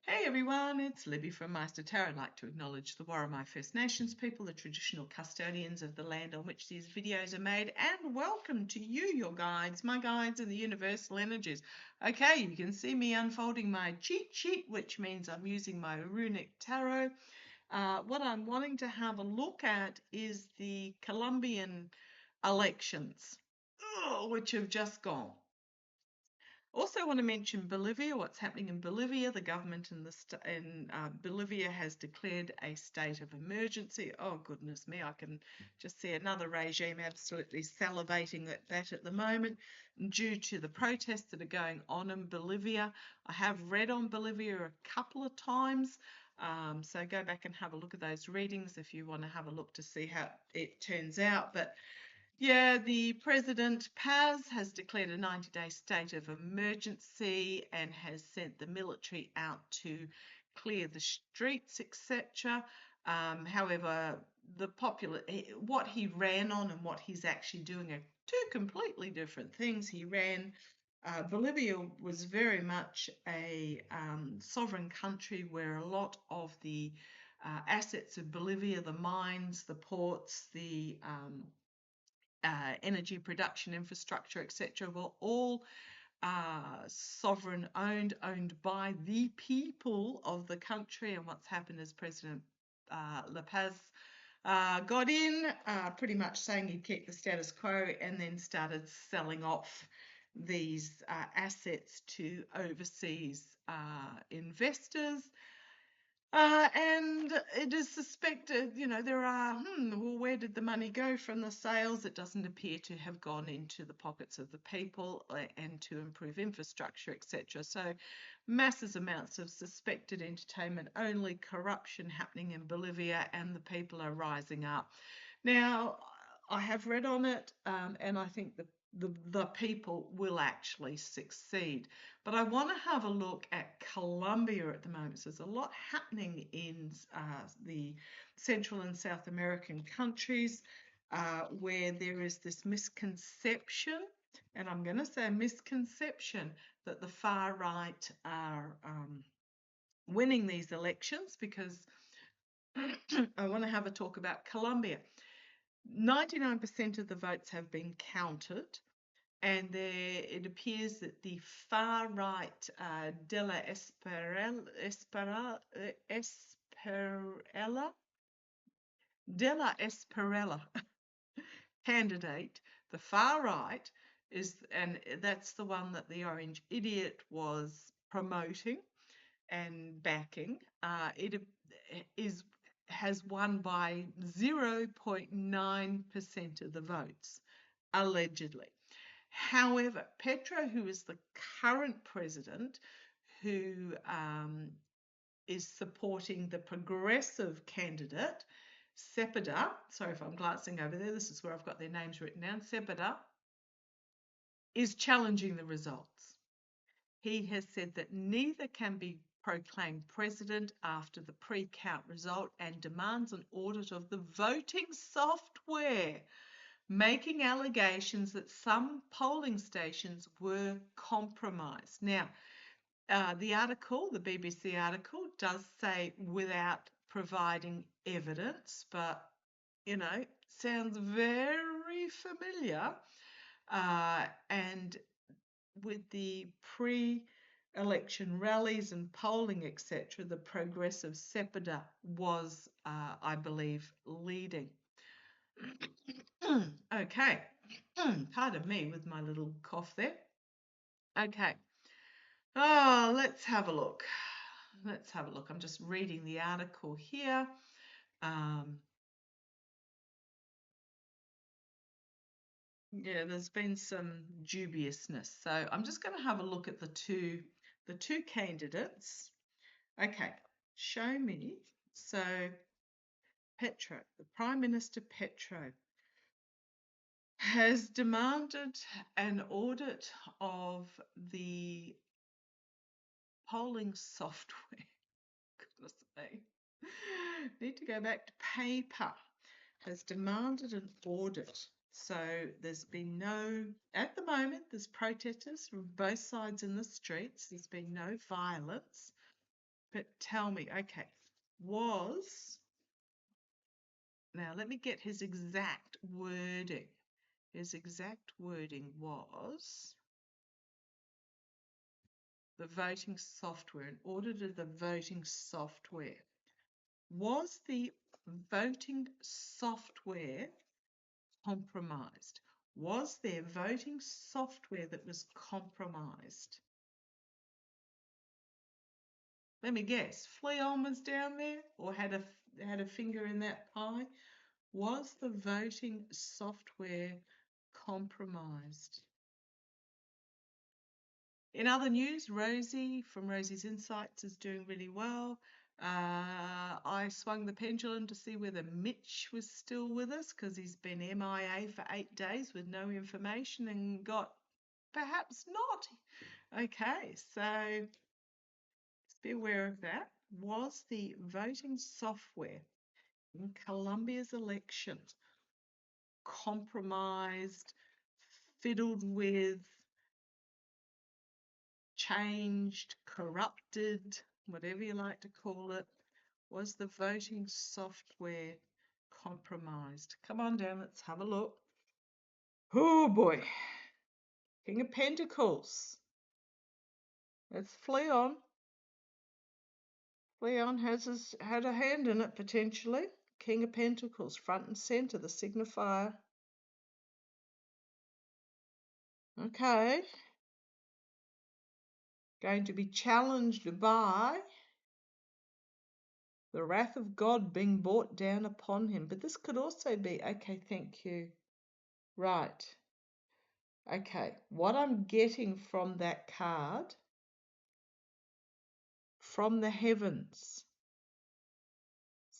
Hey everyone, it's Libby from maighstirtarot. I'd like to acknowledge the Worimi First Nations people, the traditional custodians of the land on which these videos are made, and welcome to you, your guides, my guides in the universal energies. Okay, you can see me unfolding my cheat sheet, which means I'm using my runic tarot. What I'm wanting to have a look at is the Colombian elections, which have just gone. Also want to mention Bolivia, what's happening in Bolivia. The government in Bolivia has declared a state of emergency. Oh, goodness me, I can just see another regime absolutely salivating at that at the moment due to the protests that are going on in Bolivia. I have read on Bolivia a couple of times, so go back and have a look at those readings if you want to have a look to see how it turns out. But yeah, the President Paz has declared a 90-day state of emergency and has sent the military out to clear the streets, etc. However, what he ran on and what he's actually doing are two completely different things. Bolivia was very much a sovereign country where a lot of the assets of Bolivia, the mines, the ports, the energy production infrastructure, etc., were all sovereign owned by the people of the country. And what's happened is President La Paz got in, pretty much saying he'd keep the status quo, and then started selling off these assets to overseas investors. And it is suspected, there are, well, where did the money go from the sales? It doesn't appear to have gone into the pockets of the people and to improve infrastructure, etc. So massive amounts of suspected entertainment, only corruption happening in Bolivia, and the people are rising up. Now, I have read on it, and I think the people will actually succeed. But I want to have a look at Colombia at the moment. So there's a lot happening in the Central and South American countries where there is this misconception, and I'm going to say misconception, that the far right are winning these elections, because I want to have a talk about Colombia. 99% of the votes have been counted, and it appears that the far right de la Esparella candidate, the far right, and that's the one that the Orange Idiot was promoting and backing. It has won by 0.9% of the votes, allegedly. However, Petro, who is the current president, who is supporting the progressive candidate, Cepeda, sorry if I'm glancing over there, this is where I've got their names written down, Cepeda, is challenging the results. He has said that neither can be proclaimed president after the pre-count result, and demands an audit of the voting software, making allegations that some polling stations were compromised. Now, the BBC article, does say without providing evidence, but, sounds very familiar. And with the pre-election rallies and polling, etc., the progressive Cepeda was, I believe, leading. Okay, pardon me with my little cough there. Okay, let's have a look. I'm just reading the article here. Yeah, there's been some dubiousness. So I'm just going to have a look at the two candidates. Okay, show me. So Petro, the Prime Minister Petro, has demanded an audit of the polling software. Goodness me. Need to go back to paper. Has demanded an audit. So there's been at the moment, there's protesters from both sides in the streets. There's been no violence. But tell me, okay, now let me get his exact wording. His exact wording was the voting software, in order to the voting software. Was the voting software compromised? Was there voting software that was compromised? Let me guess. Fleon was down there or had a finger in that pie? Was the voting software compromised? In other news, Rosie from Rosie's Insights is doing really well. I swung the pendulum to see whether Mitch was still with us because he's been MIA for 8 days with no information and got perhaps not. Okay, so be aware of that. Was the voting software in Colombia's election compromised, fiddled with, changed, corrupted, whatever you like to call it? Was the voting software compromised? Come on down, let's have a look. Oh boy. King of Pentacles. Let's flee on. Leon had a hand in it potentially. King of Pentacles, front and centre, the signifier. Okay. Going to be challenged by the wrath of God being brought down upon him. But this could also be, okay, thank you. Right. Okay, what I'm getting from that card, from the heavens,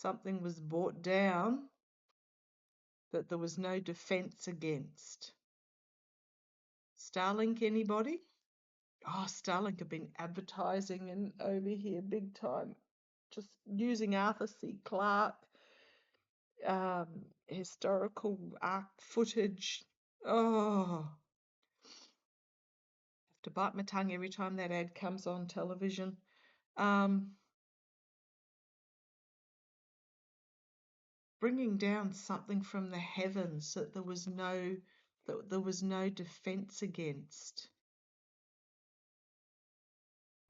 something was brought down that there was no defense against. Starlink, anybody? Oh, Starlink have been advertising and over here big time, just using Arthur C. Clarke, historical footage. Oh, have to bite my tongue every time that ad comes on television. Bringing down something from the heavens that there was no defense against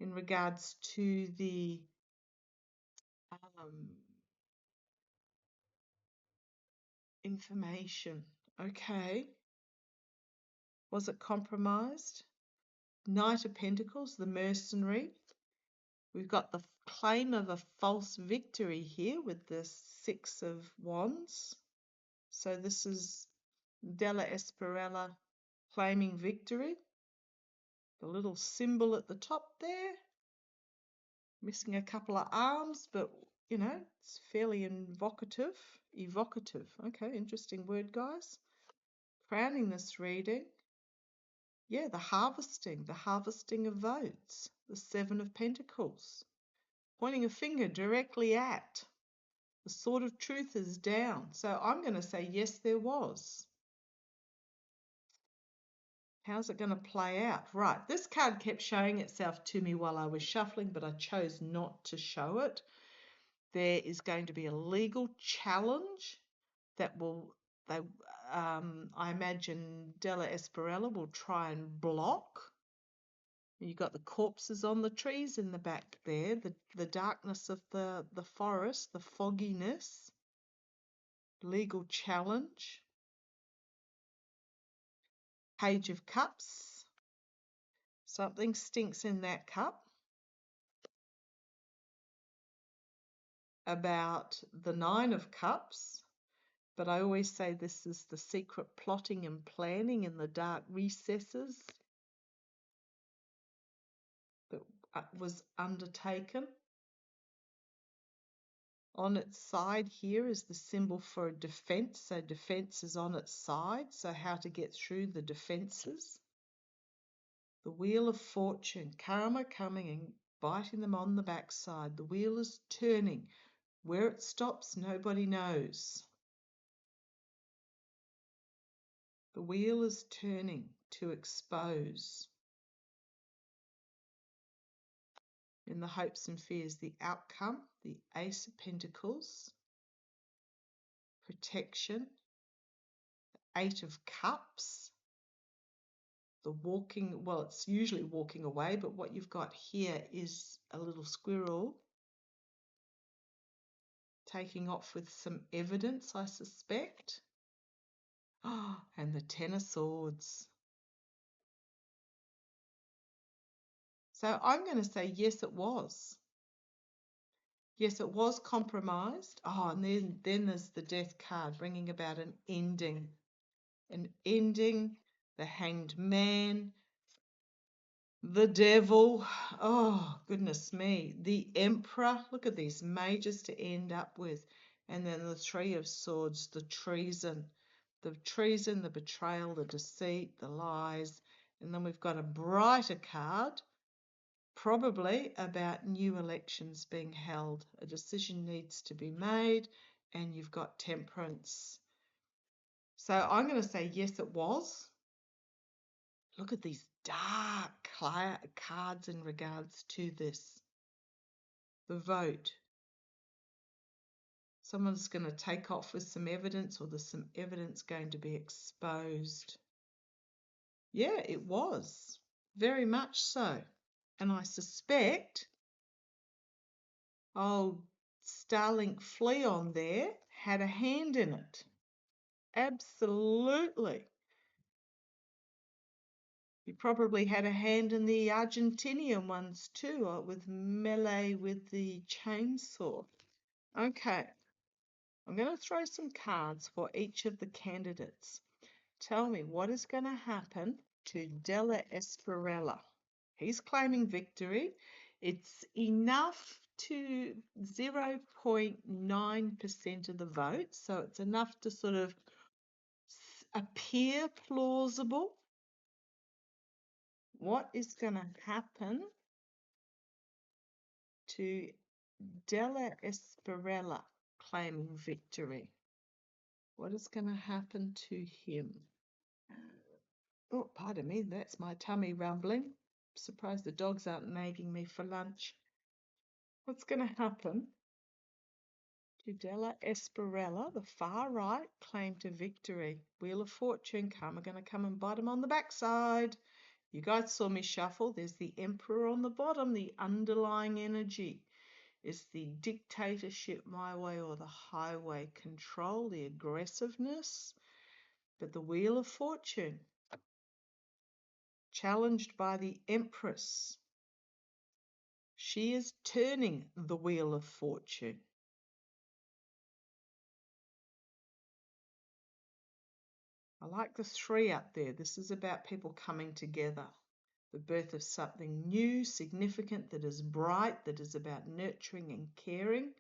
in regards to the information. Okay. Was it compromised? Knight of Pentacles, the mercenary. We've got the claim of a false victory here with the Six of Wands. So this is Della Esperella claiming victory. The little symbol at the top there. Missing a couple of arms, but you know, it's fairly evocative. Okay, interesting word, guys. Crowning this reading, yeah, the harvesting of votes, the Seven of Pentacles, pointing a finger directly at. The sword of truth is down. So I'm going to say yes, there was. How's it going to play out? Right, this card kept showing itself to me while I was shuffling, but I chose not to show it. There is going to be a legal challenge that I imagine Della Esperella will try and block. You've got the corpses on the trees in the back there, the darkness of the forest, the fogginess, legal challenge. Page of Cups. Something stinks in that cup about the Nine of Cups, but I always say this is the secret plotting and planning in the dark recesses that was undertaken. On its side here is the symbol for defense, so defense is on its side, so how to get through the defenses. The Wheel of Fortune, karma coming and biting them on the backside. The wheel is turning. Where it stops, nobody knows. The wheel is turning to expose. In the hopes and fears, the outcome, the Ace of Pentacles, protection, Eight of Cups, the walking, well, it's usually walking away, but what you've got here is a little squirrel taking off with some evidence, I suspect. Oh, and the Ten of Swords. So I'm going to say yes, it was. Yes, it was compromised. Oh, and then there's the Death card, bringing about an ending. An ending, the Hanged Man, the Devil. Oh, goodness me. The Emperor. Look at these majors to end up with. And then the Three of Swords, the treason. The treason, the betrayal, the deceit, the lies. And then we've got a brighter card, probably about new elections being held. A decision needs to be made, and you've got Temperance. So I'm going to say yes, it was. Look at these dark cards in regards to this. The vote. Someone's going to take off with some evidence, or there's some evidence going to be exposed. Yeah, it was. Very much so. And I suspect old Starlink Fleon there had a hand in it. Absolutely. He probably had a hand in the Argentinian ones too, with melee with the chainsaw. Okay, I'm going to throw some cards for each of the candidates. Tell me what is going to happen to Della Esperella. He's claiming victory. It's enough to 0.9% of the vote, so it's enough to sort of appear plausible. What is going to happen to Della Esperella claiming victory? What is going to happen to him? Oh, pardon me, that's my tummy rumbling. Surprised the dogs aren't nagging me for lunch. What's going to happen to Della Esperella, the far right, claim to victory? Wheel of Fortune, karma going to come and bite him on the backside. You guys saw me shuffle. There's the Emperor on the bottom. The underlying energy is the dictatorship, my way or the highway, control, the aggressiveness. But the Wheel of Fortune, challenged by the Empress. She is turning the Wheel of Fortune. I like the 3 up there. This is about people coming together. The birth of something new, significant, that is bright, that is about nurturing and caring.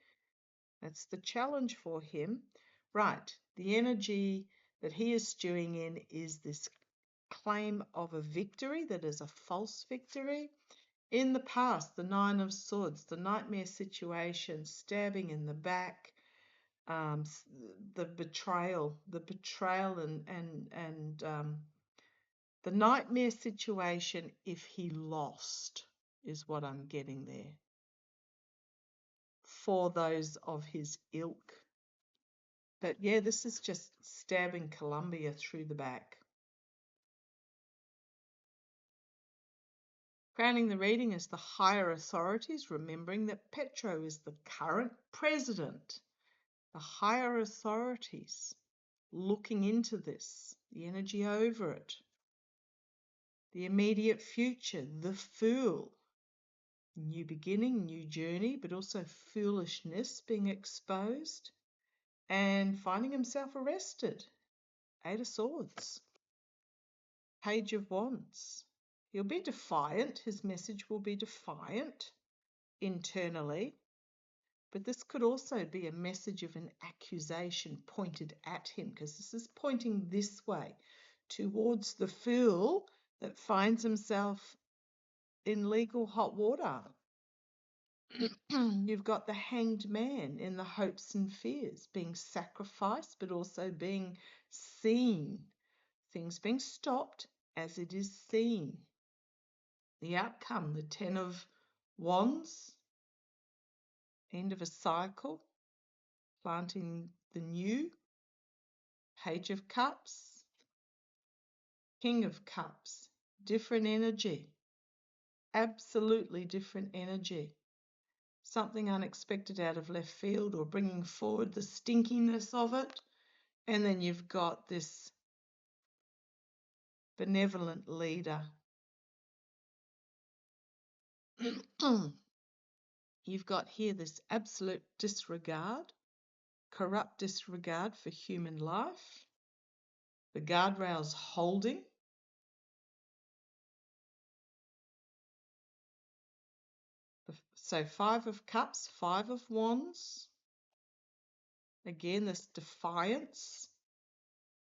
That's the challenge for him. Right, the energy that he is stewing in is this claim of a victory that is a false victory. In the past, the 9 of Swords, the nightmare situation, stabbing in the back, the betrayal and the nightmare situation if he lost is what I'm getting there for those of his ilk. But yeah, this is just stabbing Colombia through the back. Crowning the reading is the higher authorities, remembering that Petro is the current president. The higher authorities looking into this, the energy over it. The immediate future, the Fool. New beginning, new journey, but also foolishness being exposed. And finding himself arrested. 8 of Swords. Page of Wands. He'll be defiant. His message will be defiant internally. But this could also be a message of an accusation pointed at him, because this is pointing this way towards the Fool that finds himself in legal hot water. You've got the Hanged Man in the hopes and fears, being sacrificed but also being seen. Things being stopped as it is seen. The outcome, the 10 of Wands, end of a cycle, planting the new. Page of Cups, King of Cups, different energy, absolutely different energy. Something unexpected out of left field or bringing forward the stinkiness of it. And then you've got this benevolent leader. You've got here this absolute disregard, corrupt disregard for human life. The guardrails holding. So 5 of Cups, 5 of Wands. Again, this defiance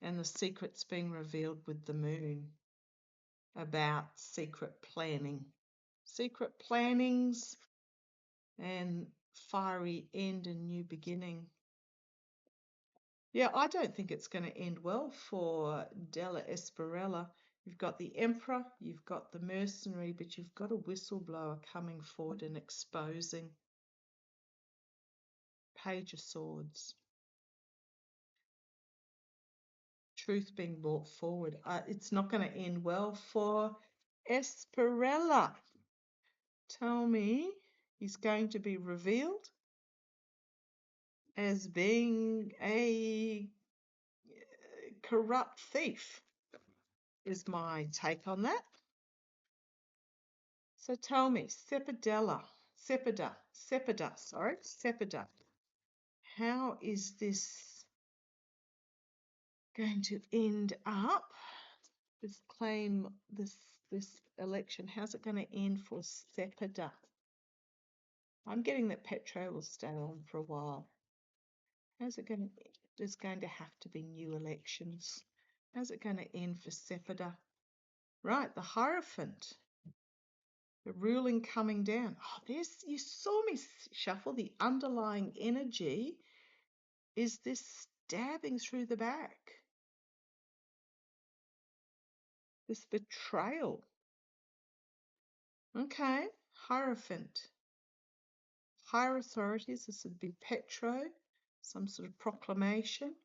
and the secrets being revealed with the moon about secret planning. Secret plannings and fiery end and new beginning. Yeah, I don't think it's going to end well for Della Esperella. You've got the Emperor, you've got the mercenary, but you've got a whistleblower coming forward and exposing. Page of Swords. Truth being brought forward. It's not going to end well for Esperella. Tell me he's going to be revealed as being a corrupt thief, is my take on that. So tell me, Sepida, how is this going to end up? This claim, this election, how's it going to end for Sepida? I'm getting that Petro will stay on for a while. How's it going to? There's going to have to be new elections. How's it going to end for Sepida? Right, the Hierophant. The ruling coming down. Oh, you saw me shuffle. The underlying energy is this stabbing through the back. This betrayal. Okay, Hierophant. Higher authorities, this would be Petro, some sort of proclamation,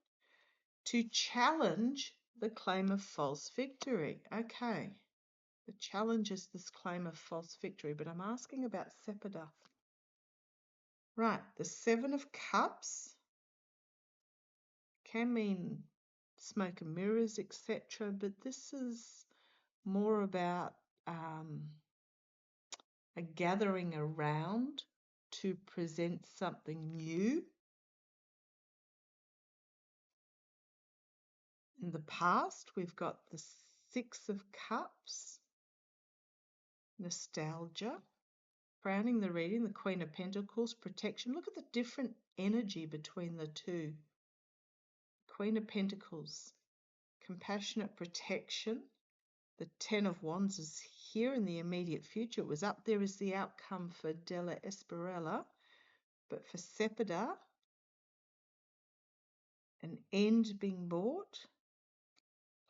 to challenge the claim of false victory. Okay, the challenge is this claim of false victory, but I'm asking about Sepida. Right, the 7 of Cups can mean smoke and mirrors, etc., but this is more about a gathering around to present something new. In the past, we've got the 6 of Cups, nostalgia, crowning the reading, the Queen of Pentacles, protection. Look at the different energy between the two. Queen of Pentacles, compassionate protection. The 10 of Wands is here in the immediate future. It was up there as the outcome for Della Esperella, but for Sepida, an end being brought,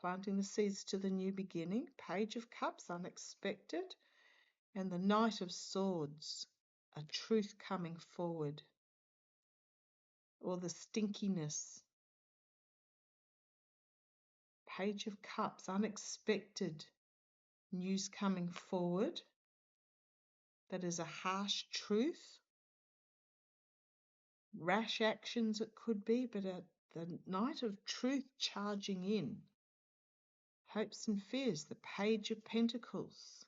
planting the seeds to the new beginning. Page of Cups, unexpected, and the Knight of Swords, a truth coming forward, or the stinkiness. Page of Cups, unexpected news coming forward. That is a harsh truth. Rash actions it could be, but the Knight of Truth charging in. Hopes and fears, the Page of Pentacles.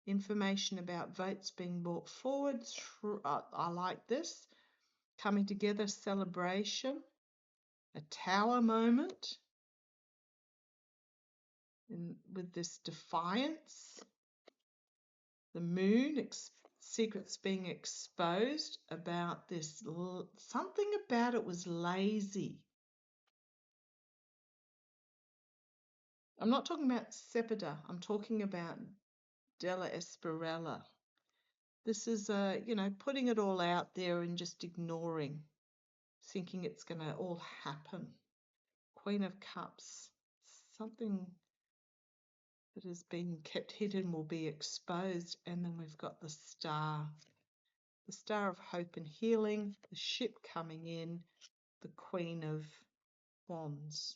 Information about votes being brought forward. I like this. Coming together, celebration. A Tower moment. And with this defiance. The Moon, secrets being exposed about this. Something about it was lazy. I'm not talking about Sepida. I'm talking about Della Esperella. This is, putting it all out there and just ignoring, thinking it's going to all happen. Queen of Cups. Something that has been kept hidden will be exposed. And then we've got the Star of Hope and Healing, the Ship coming in, the Queen of Wands.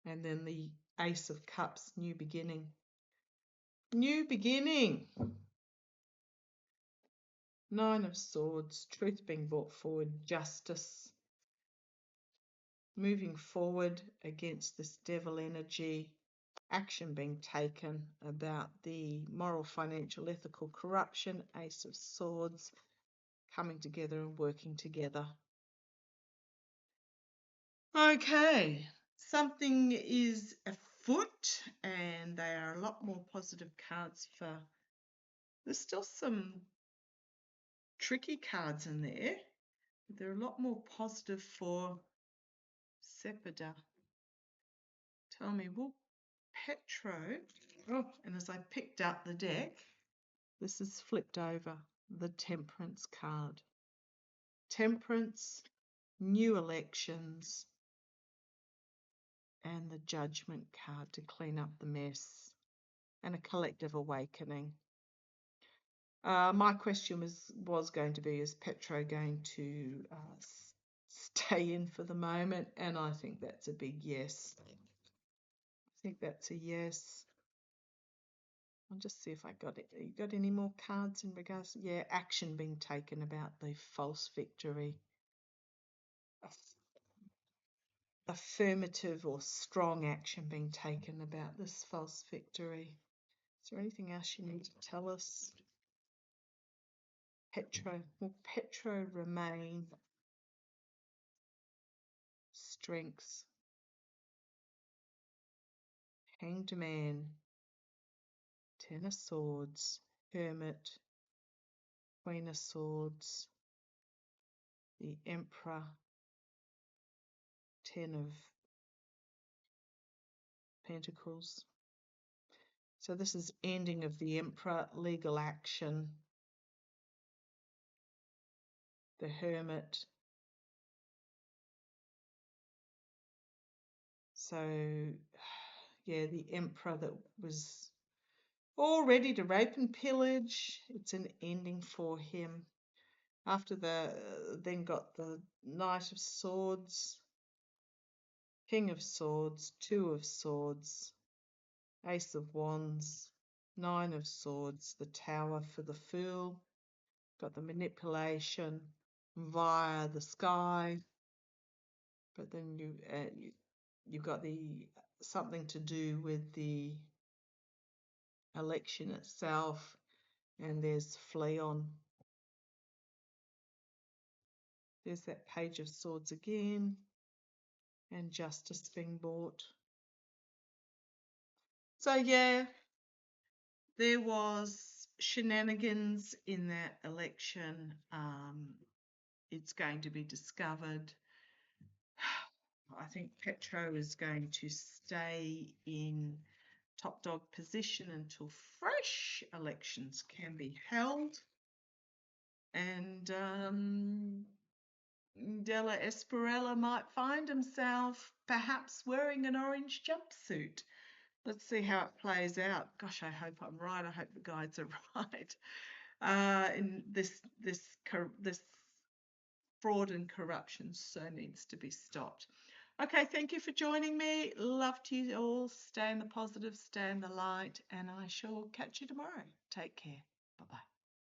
And then the Ace of Cups, New Beginning. New beginning. Nine of Swords, truth being brought forward, justice. Moving forward against this devil energy, action being taken about the moral, financial, ethical corruption, Ace of Swords, coming together and working together. Okay, something is afoot, and they are a lot more positive cards for. There's still some tricky cards in there, but they're a lot more positive for Sepida. Tell me, will Petro, and as I picked up the deck, this is flipped over, the Temperance card. Temperance, new elections, and the Judgment card to clean up the mess, and a collective awakening. My question was going to be, is Petro going to stay in for the moment? And I think that's a big yes. I think that's a yes. I'll just see if I got it. You got any more cards in regards? Yeah, action being taken about the false victory. Affirmative or strong action being taken about this false victory. Is there anything else you need to tell us? Petro. Will Petro remain? Strengths. Hanged Man. Ten of Swords. Hermit. Queen of Swords. The Emperor. Ten of Pentacles. So this is ending of the Emperor, legal action. The Hermit. So, yeah, the Emperor that was all ready to rape and pillage. It's an ending for him. After then got the Knight of Swords, King of Swords, Two of Swords, Ace of Wands, Nine of Swords, the Tower for the Fool. Got the manipulation via the sky. But then you've got the something to do with the election itself, and there's Fleon. There's that Page of Swords again, and justice being brought. So yeah, there was shenanigans in that election. It's going to be discovered. I think Petro is going to stay in top dog position until fresh elections can be held. And Della Esperella might find himself perhaps wearing an orange jumpsuit. Let's see how it plays out. Gosh, I hope I'm right. I hope the guides are right. In this fraud and corruption so needs to be stopped. Okay, thank you for joining me. Love to you all. Stay in the positive, stay in the light, and I shall catch you tomorrow. Take care. Bye-bye.